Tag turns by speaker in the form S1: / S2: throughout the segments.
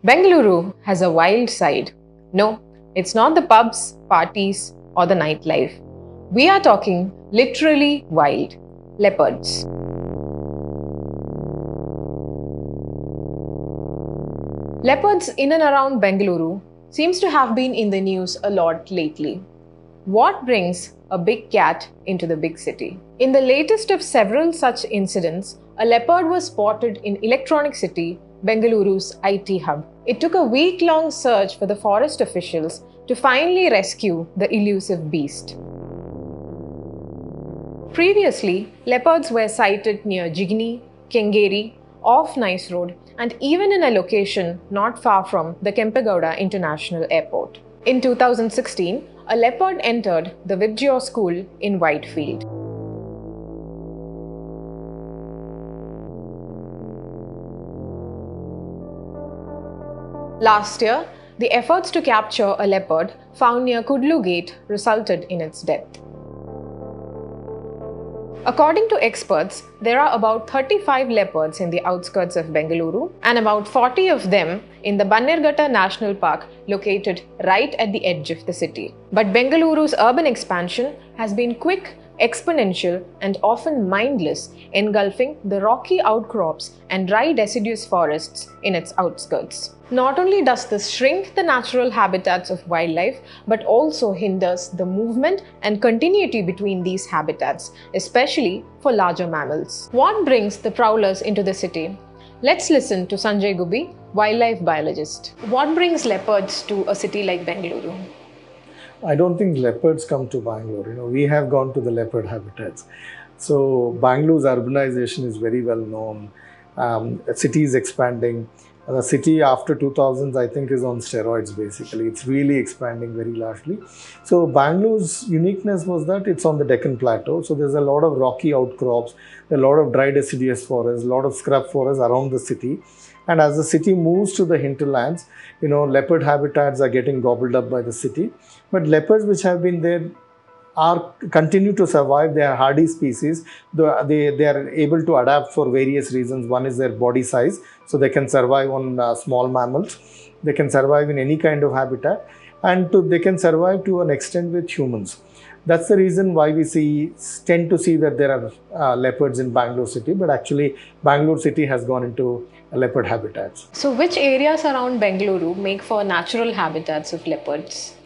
S1: Bengaluru has a wild side. No, it's not the pubs, parties, or the nightlife. We are talking literally wild leopards. Leopards in and around Bengaluru seems to have been in the news a lot lately. What brings a big cat into the big city? In the latest of several such incidents, a leopard was spotted in Electronic City, Bengaluru's IT hub. It took a week-long search for the forest officials to finally rescue the elusive beast. Previously, leopards were sighted near Jigani, Kengeri, off Nice Road, and even in a location not far from the Kempegowda International Airport. In 2016, a leopard entered the VIBGYOR school in Whitefield. Last year, the efforts to capture a leopard found near Kudlu Gate resulted in its death. According to experts, there are about 35 leopards in the outskirts of Bengaluru and about 40 of them in the Bannerghatta National Park located right at the edge of the city. But Bengaluru's urban expansion has been quick, exponential and often mindless, engulfing the rocky outcrops and dry deciduous forests in its outskirts. Not only does this shrink the natural habitats of wildlife, but also hinders the movement and continuity between these habitats, especially for larger mammals. What brings the prowlers into the city? Let's listen to Sanjay Gubbi, wildlife biologist. What brings leopards to a city like Bengaluru?
S2: I don't think leopards come to Bangalore. We have gone to the leopard habitats. So Bangalore's urbanization is very well known. The city is expanding. The city after 2000s, I think, is on steroids basically. It's really expanding very largely. So Bangalore's uniqueness was that it's on the Deccan Plateau. So there's a lot of rocky outcrops, a lot of dry deciduous forests, a lot of scrub forests around the city. And as the city moves to the hinterlands, leopard habitats are getting gobbled up by the city. But leopards which have been there continue to survive. They are hardy species. They are able to adapt for various reasons. One is their body size, so they can survive on small mammals. They can survive in any kind of habitat, and they can survive to an extent with humans. That's the reason why we tend to see that there are leopards in Bangalore city, but actually Bangalore city has gone into leopard habitats.
S1: So which areas around Bengaluru make for natural habitats of leopards?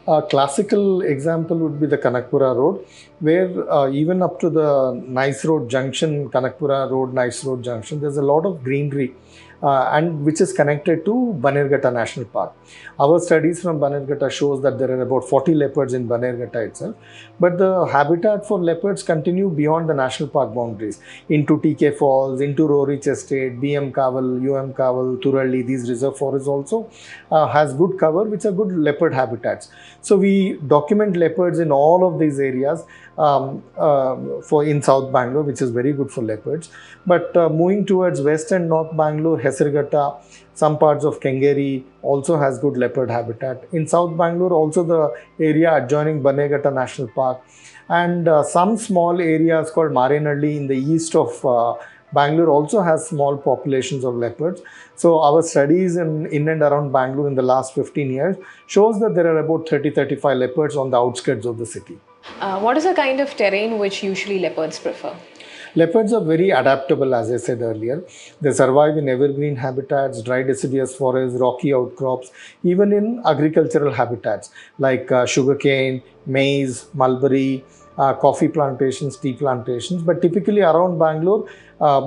S2: A classical example would be the Kanakpura Road, where even up to the Nice Road Junction, Kanakpura Road, Nice Road Junction, there's a lot of greenery and which is connected to Bannerghatta National Park. Our studies from Bannerghatta shows that there are about 40 leopards in Bannerghatta itself, but the habitat for leopards continue beyond the national park boundaries, into TK Falls, into Rorich Estate, BM Kaval, UM Kaval, Turalli. These reserve forests also has good cover, which are good leopard habitats. So we document leopards in all of these areas in South Bangalore, which is very good for leopards. But moving towards West and North Bangalore, Hesarghatta, some parts of Kengeri also has good leopard habitat. In South Bangalore, also the area adjoining Bannerghatta National Park, and some small areas called Marenalli in the east of Bangalore also has small populations of leopards. So our studies in and around Bangalore in the last 15 years shows that there are about 30-35 leopards on the outskirts of the city.
S1: What is the kind of terrain which usually leopards prefer?
S2: Leopards are very adaptable, as I said earlier. They survive in evergreen habitats, dry deciduous forests, rocky outcrops, even in agricultural habitats like sugarcane, maize, mulberry, coffee plantations, tea plantations. But typically around Bangalore,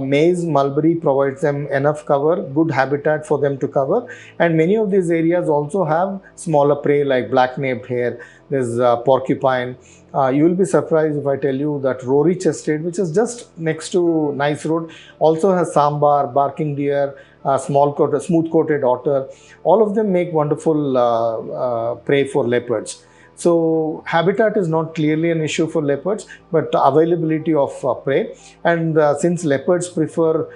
S2: maize, mulberry provides them enough cover, good habitat for them to cover. And many of these areas also have smaller prey like black-naped hare, there's porcupine. You will be surprised if I tell you that Rorich Estate, which is just next to Nice Road, also has sambar, barking deer, smooth-coated otter. All of them make wonderful prey for leopards. So habitat is not clearly an issue for leopards, but availability of prey. And since leopards prefer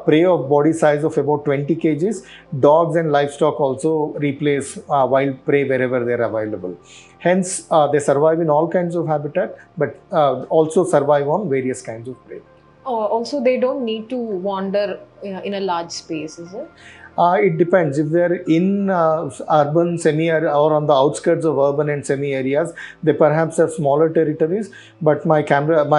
S2: prey of body size of about 20 kgs, dogs and livestock also replace wild prey wherever they are available. Hence, they survive in all kinds of habitat, but also survive on various kinds of prey.
S1: Also, they don't need to wander in a large space, is it?
S2: It depends. If they're in urban semi or on the outskirts of urban and semi areas, they perhaps have smaller territories. But my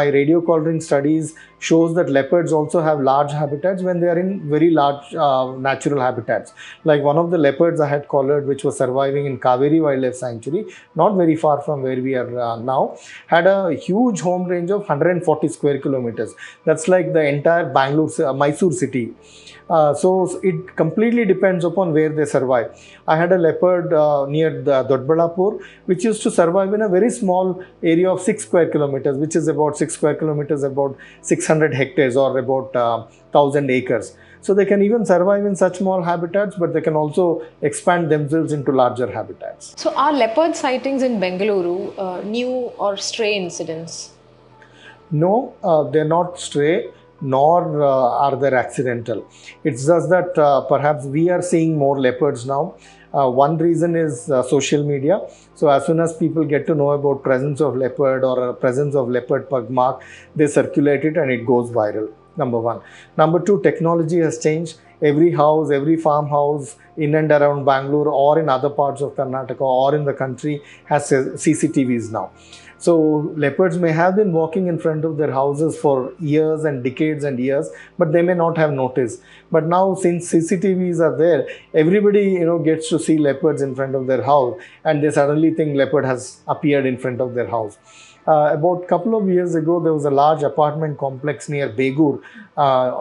S2: radio collaring studies shows that leopards also have large habitats when they are in very large natural habitats. Like one of the leopards I had collared, which was surviving in Kaveri Wildlife Sanctuary, not very far from where we are now, had a huge home range of 140 square kilometers. That's like the entire Bangalore, Mysore city. So it completely depends upon where they survive. I had a leopard near the Dodbalapur, which used to survive in a very small area of 6 square kilometers, which is about 6 square kilometers, about 600 hectares or about 1000 acres. So they can even survive in such small habitats, but they can also expand themselves into larger habitats.
S1: So are leopard sightings in Bengaluru new or stray incidents?
S2: No, they're not stray, nor are they accidental. It's just that perhaps we are seeing more leopards now. One reason is social media. So as soon as people get to know about presence of leopard or presence of leopard pug mark, they circulate it and it goes viral. Number one. Number two, technology has changed. Every house, every farmhouse in and around Bangalore or in other parts of Karnataka or in the country has CCTVs now. So leopards may have been walking in front of their houses for years and decades and years, but they may not have noticed. But now, since CCTVs are there, everybody gets to see leopards in front of their house, and they suddenly think leopard has appeared in front of their house. About a couple of years ago, there was a large apartment complex near Begur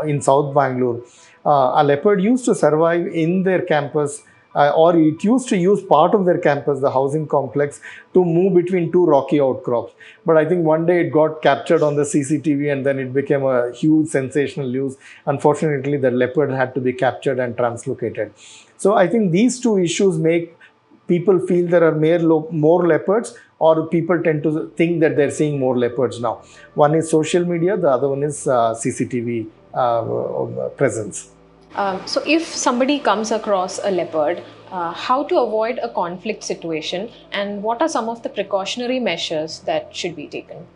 S2: in South Bangalore. A leopard used to survive in their campus, or it used to use part of their campus, the housing complex, to move between two rocky outcrops. But I think one day it got captured on the CCTV and then it became a huge sensational news. Unfortunately, the leopard had to be captured and translocated. So I think these two issues make people feel there are more leopards, or people tend to think that they're seeing more leopards now. One is social media, the other one is CCTV presence.
S1: So if somebody comes across a leopard, how to avoid a conflict situation, and what are some of the precautionary measures that should be taken?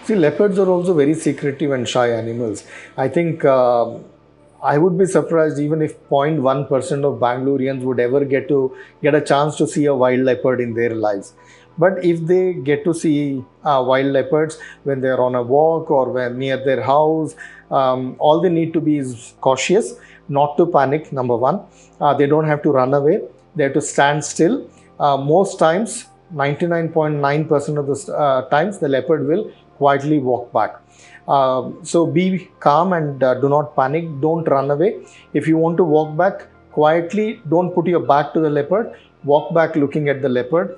S2: See, leopards are also very secretive and shy animals. I think I would be surprised even if 0.1% of Bangaloreans would ever get a chance to see a wild leopard in their lives. But if they get to see wild leopards when they are on a walk or when near their house, all they need to be is cautious, not to panic, number one. They don't have to run away. They have to stand still. Most times, 99.9% of the times, the leopard will quietly walk back. So be calm and do not panic. Don't run away. If you want to walk back quietly, don't put your back to the leopard. Walk back looking at the leopard.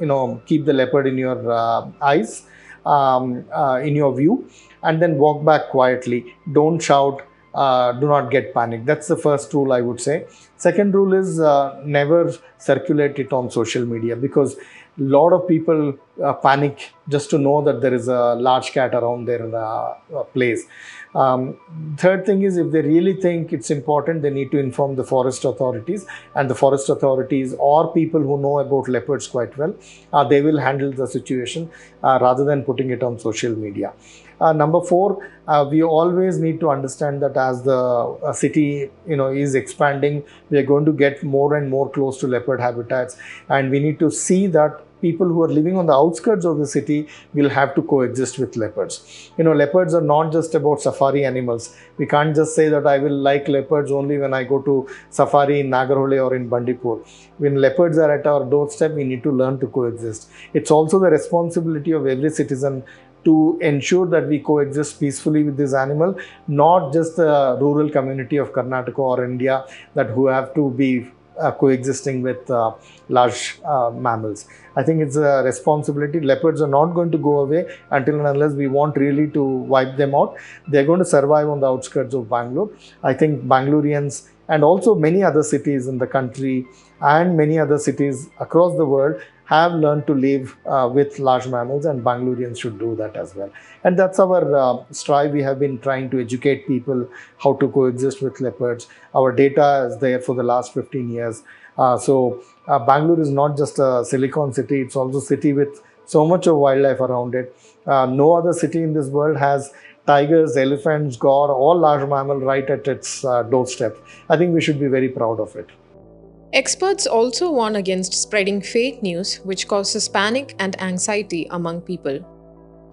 S2: Keep the leopard in your eyes, in your view, and then walk back quietly. Don't shout. Do not get panicked. That's the first rule I would say. Second rule is never circulate it on social media, because a lot of people panic just to know that there is a large cat around their place. Third thing is, if they really think it's important, they need to inform the forest authorities, and the forest authorities or people who know about leopards quite well, they will handle the situation rather than putting it on social media. Number four, we always need to understand that as the city is expanding, we are going to get more and more close to leopard habitats, and we need to see that people who are living on the outskirts of the city will have to coexist with leopards. Leopards are not just about safari animals. We can't just say that I will like leopards only when I go to safari in Nagarhole or in Bandipur. When leopards are at our doorstep, we need to learn to coexist. It's also the responsibility of every citizen to ensure that we coexist peacefully with this animal, not just the rural community of Karnataka or India who have to be coexisting with large mammals. I think it's a responsibility. Leopards are not going to go away until and unless we want really to wipe them out. They're going to survive on the outskirts of Bangalore. I think Bangaloreans and also many other cities in the country and many other cities across the world have learned to live with large mammals, and Bangaloreans should do that as well. And that's our strive. We have been trying to educate people how to coexist with leopards. Our data is there for the last 15 years. So Bangalore is not just a silicon city, it's also a city with so much of wildlife around it. No other city in this world has tigers, elephants, gaur, all large mammal right at its doorstep. I think we should be very proud of it.
S1: Experts also warn against spreading fake news, which causes panic and anxiety among people.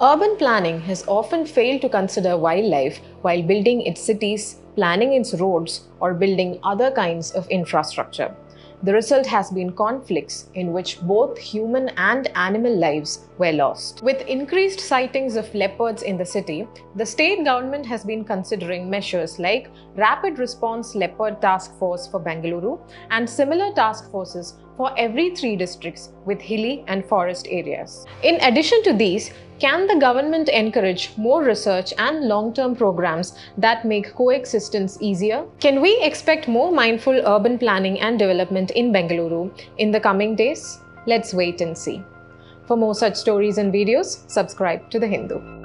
S1: Urban planning has often failed to consider wildlife while building its cities, planning its roads, or building other kinds of infrastructure. The result has been conflicts in which both human and animal lives were lost. With increased sightings of leopards in the city, the state government has been considering measures like Rapid Response Leopard Task Force for Bengaluru and similar task forces for every 3 districts with hilly and forest areas. In addition to these, can the government encourage more research and long-term programs that make coexistence easier? Can we expect more mindful urban planning and development in Bengaluru in the coming days? Let's wait and see. For more such stories and videos, subscribe to The Hindu.